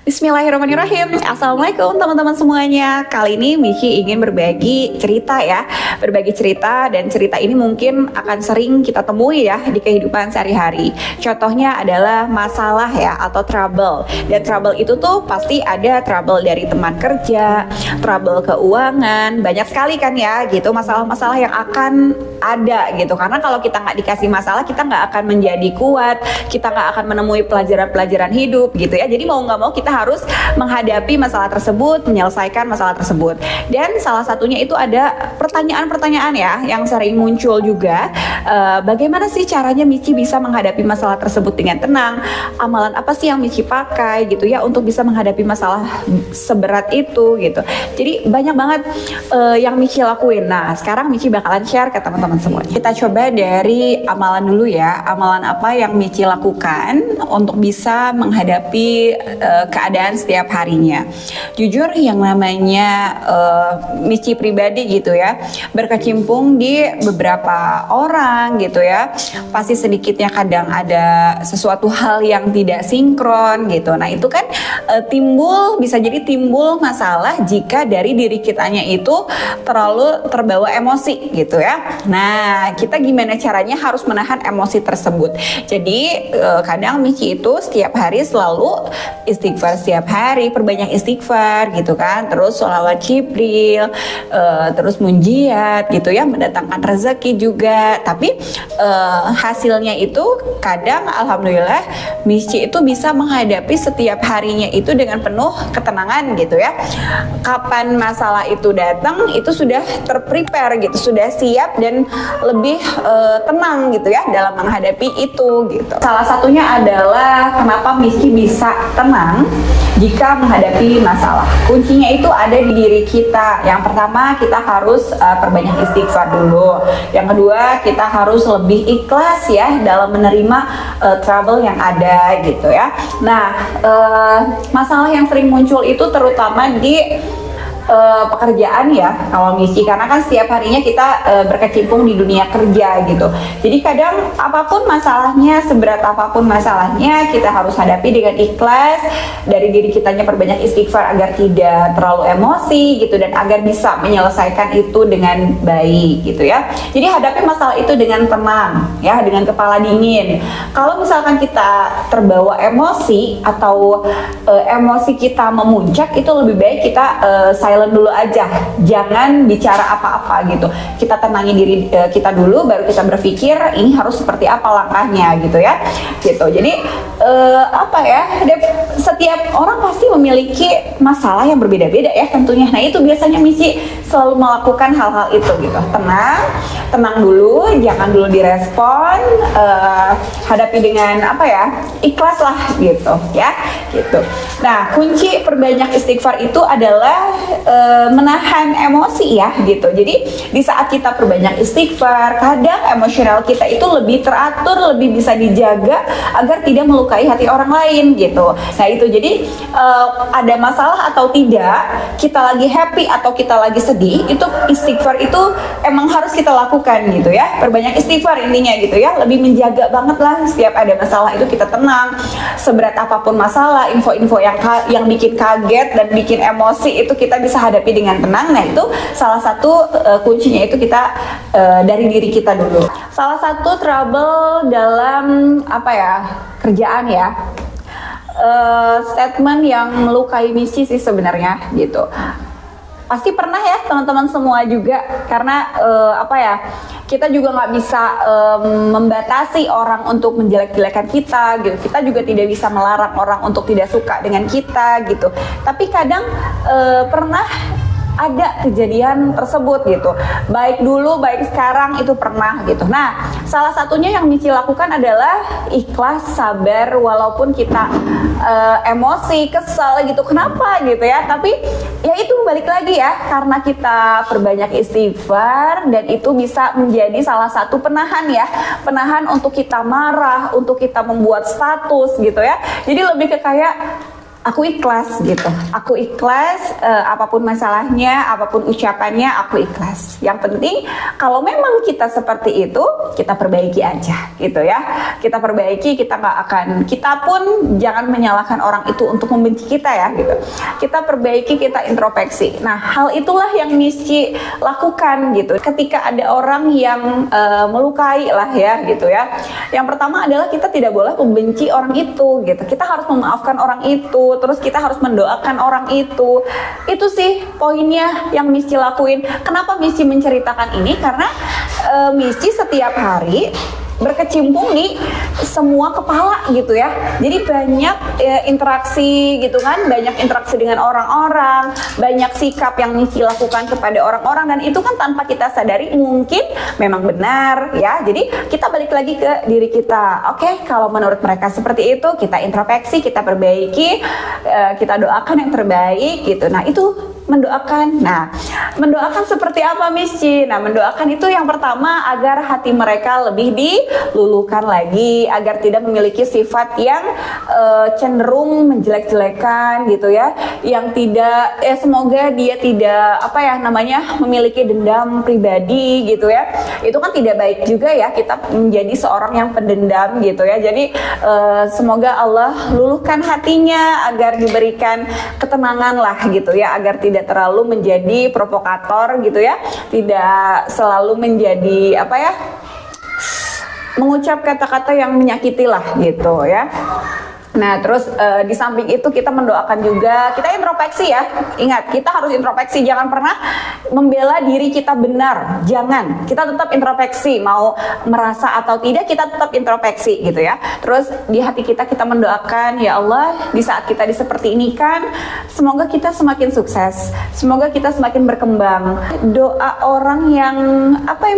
Bismillahirrahmanirrahim. Assalamualaikum teman-teman semuanya. Kali ini Michi ingin berbagi cerita ya. Berbagi cerita, dan cerita ini mungkin akan sering kita temui ya di kehidupan sehari-hari. Contohnya adalah masalah ya, atau trouble. Dan trouble itu tuh pasti ada trouble dari teman kerja, trouble keuangan, banyak sekali kan ya gitu, masalah-masalah yang akan ada gitu. Karena kalau kita nggak dikasih masalah, kita nggak akan menjadi kuat, kita nggak akan menemui pelajaran-pelajaran hidup gitu ya. Jadi mau nggak mau kita harus menghadapi masalah tersebut, menyelesaikan masalah tersebut. Dan salah satunya itu ada pertanyaan-pertanyaan ya yang sering muncul juga. Bagaimana sih caranya Michi bisa menghadapi masalah tersebut dengan tenang? Amalan apa sih yang Michi pakai gitu ya untuk bisa menghadapi masalah seberat itu gitu. Jadi banyak banget yang Michi lakuin. Nah, sekarang Michi bakalan share ke teman-teman semua. Kita coba dari amalan dulu ya. Amalan apa yang Michi lakukan untuk bisa menghadapi keadaan setiap harinya. Jujur yang namanya Michi pribadi gitu ya, berkecimpung di beberapa orang gitu ya, pasti sedikitnya kadang ada sesuatu hal yang tidak sinkron gitu. Nah itu kan bisa jadi timbul masalah jika dari diri kitanya itu terlalu terbawa emosi gitu ya. Nah kita gimana caranya harus menahan emosi tersebut. Jadi kadang Michi itu setiap hari selalu istighfar setiap hari, perbanyak istighfar gitu kan, terus sholawat Jibril, terus munjiat gitu ya, mendatangkan rezeki juga. Tapi hasilnya itu kadang alhamdulillah Michi itu bisa menghadapi setiap harinya itu dengan penuh ketenangan gitu ya. Kapan masalah itu datang itu sudah terprepare gitu, sudah siap dan lebih tenang gitu ya dalam menghadapi itu gitu. Salah satunya adalah kenapa Michi bisa tenang jika menghadapi masalah. Kuncinya itu ada di diri kita. Yang pertama kita harus perbanyak istighfar dulu. Yang kedua kita harus lebih ikhlas ya dalam menerima trouble yang ada gitu ya. Nah masalah yang sering muncul itu terutama di pekerjaan ya kalau Michi, karena kan setiap harinya kita berkecimpung di dunia kerja gitu. Jadi kadang apapun masalahnya, seberat apapun masalahnya, kita harus hadapi dengan ikhlas. Dari diri kitanya perbanyak istighfar agar tidak terlalu emosi gitu, dan agar bisa menyelesaikan itu dengan baik gitu ya. Jadi hadapi masalah itu dengan tenang ya, dengan kepala dingin. Kalau misalkan kita terbawa emosi atau emosi kita memuncak, itu lebih baik kita silent dulu aja, jangan bicara apa-apa gitu. Kita tenangin diri kita dulu, baru kita berpikir ini harus seperti apa langkahnya gitu ya, gitu. Jadi apa ya, setiap orang pasti memiliki masalah yang berbeda-beda ya tentunya. Nah itu biasanya Michi selalu melakukan hal-hal itu gitu. Tenang dulu, jangan dulu direspon, hadapi dengan apa ya, ikhlas lah gitu ya, gitu. Nah kunci perbanyak istighfar itu adalah menahan emosi ya gitu. Jadi di saat kita perbanyak istighfar, kadang emosional kita itu lebih teratur, lebih bisa dijaga agar tidak melukai hati orang lain gitu. Nah itu jadi ada masalah atau tidak, kita lagi happy atau kita lagi sedih, itu istighfar itu emang harus kita lakukan gitu ya. Perbanyak istighfar intinya gitu ya, lebih menjaga banget lah setiap ada masalah itu kita tenang. Seberat apapun masalah, info-info yang bikin kaget dan bikin emosi itu kita bisa hadapi dengan tenang. Nah itu salah satu kuncinya itu kita dari diri kita dulu. Salah satu trouble dalam apa ya, kerjaan ya, statement yang melukai Michi sih sebenarnya gitu. Pasti pernah ya teman-teman semua juga, karena apa ya, kita juga nggak bisa membatasi orang untuk menjelek-jelekan kita gitu. Kita juga tidak bisa melarang orang untuk tidak suka dengan kita gitu. Tapi kadang pernah ada kejadian tersebut gitu, baik dulu baik sekarang itu pernah gitu. Nah salah satunya yang Michi lakukan adalah ikhlas, sabar, walaupun kita emosi, kesal gitu, kenapa gitu ya. Tapi ya itu balik lagi ya, karena kita perbanyak istighfar, dan itu bisa menjadi salah satu penahan ya, penahan untuk kita marah, untuk kita membuat status gitu ya. Jadi lebih ke kayak aku ikhlas gitu. Aku ikhlas, apapun masalahnya, apapun ucapannya, aku ikhlas. Yang penting kalau memang kita seperti itu, kita perbaiki aja gitu ya. Kita perbaiki, kita pun jangan menyalahkan orang itu untuk membenci kita ya gitu. Kita perbaiki, kita introspeksi. Nah, hal itulah yang Misci lakukan gitu. Ketika ada orang yang melukai lah ya gitu ya. Yang pertama adalah kita tidak boleh membenci orang itu gitu. Kita harus memaafkan orang itu. Terus kita harus mendoakan orang itu. Itu sih poinnya yang Misci lakuin. Kenapa Misci menceritakan ini? Karena Misci setiap hari berkecimpung di semua kepala gitu ya. Jadi banyak interaksi gitu kan, banyak interaksi dengan orang-orang, banyak sikap yang Misci lakukan kepada orang-orang, dan itu kan tanpa kita sadari mungkin memang benar ya. Jadi kita balik lagi ke diri kita. Oke, kalau menurut mereka seperti itu, kita introspeksi, kita perbaiki, kita doakan yang terbaik gitu. Nah, itu mendoakan. Nah, mendoakan seperti apa Misci? Nah, mendoakan itu yang pertama agar hati mereka lebih diluluhkan lagi, agar tidak memiliki sifat yang cenderung menjelek-jelekan gitu ya, yang tidak semoga dia tidak memiliki dendam pribadi gitu ya. Itu kan tidak baik juga ya kita menjadi seorang yang pendendam gitu ya. Jadi semoga Allah luluhkan hatinya agar diberikan ketenangan lah gitu ya, agar tidak terlalu menjadi provokator gitu ya, tidak selalu menjadi mengucap kata-kata yang menyakiti lah gitu ya. Nah, terus di samping itu kita mendoakan juga, kita introspeksi ya. Ingat, kita harus introspeksi, jangan pernah membela diri kita benar. Jangan, kita tetap introspeksi, mau merasa atau tidak kita tetap introspeksi gitu ya. Terus di hati kita mendoakan, ya Allah, di saat kita seperti ini kan, semoga kita semakin sukses, semoga kita semakin berkembang. Doa orang yang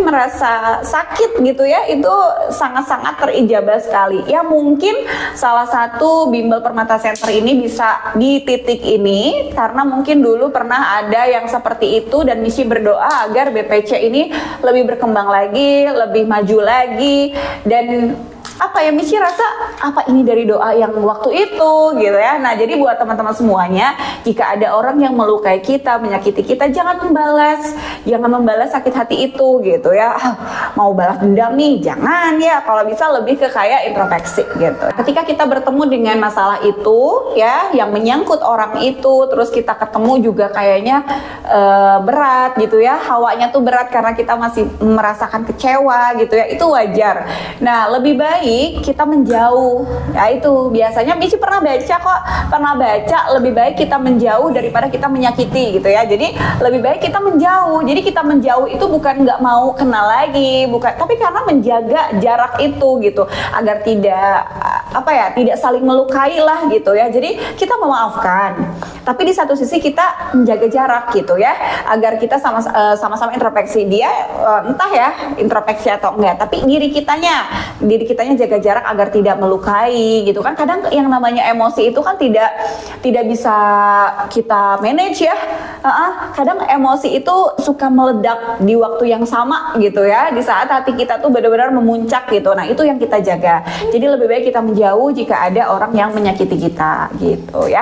merasa sakit gitu ya, itu sangat-sangat terijabah sekali. Ya mungkin salah satu Bimbel Permata Center ini bisa di titik ini karena mungkin dulu pernah ada yang seperti itu, dan Misci berdoa agar BPC ini lebih berkembang lagi, lebih maju lagi, dan Misci rasa ini dari doa yang waktu itu gitu ya. Nah, jadi buat teman-teman semuanya, jika ada orang yang melukai kita, menyakiti kita, jangan membalas sakit hati itu gitu ya. Mau balas dendam nih, jangan ya. Kalau bisa lebih ke kayak introspeksi gitu. Ketika kita bertemu dengan masalah itu ya, yang menyangkut orang itu, terus kita ketemu juga kayaknya berat gitu ya, hawanya tuh berat karena kita masih merasakan kecewa gitu ya, itu wajar. Nah, lebih baik kita menjauh. Ya itu biasanya Misci pernah baca lebih baik kita menjauh daripada kita menyakiti gitu ya. Jadi lebih baik kita menjauh. Jadi kita menjauh itu bukan nggak mau kenal lagi, bukan, tapi karena menjaga jarak itu gitu, agar tidak saling melukai lah gitu ya. Jadi kita memaafkan, tapi di satu sisi kita menjaga jarak gitu ya, agar kita sama-sama introspeksi. Dia entah ya introspeksi atau enggak, tapi diri kitanya jaga jarak agar tidak melukai gitu kan. Kadang yang namanya emosi itu kan tidak bisa kita manage ya. Kadang emosi itu suka meledak di waktu yang sama gitu ya, di saat hati kita tuh benar-benar memuncak gitu. Nah, itu yang kita jaga. Jadi lebih baik kita menjauh jika ada orang yang menyakiti kita gitu ya.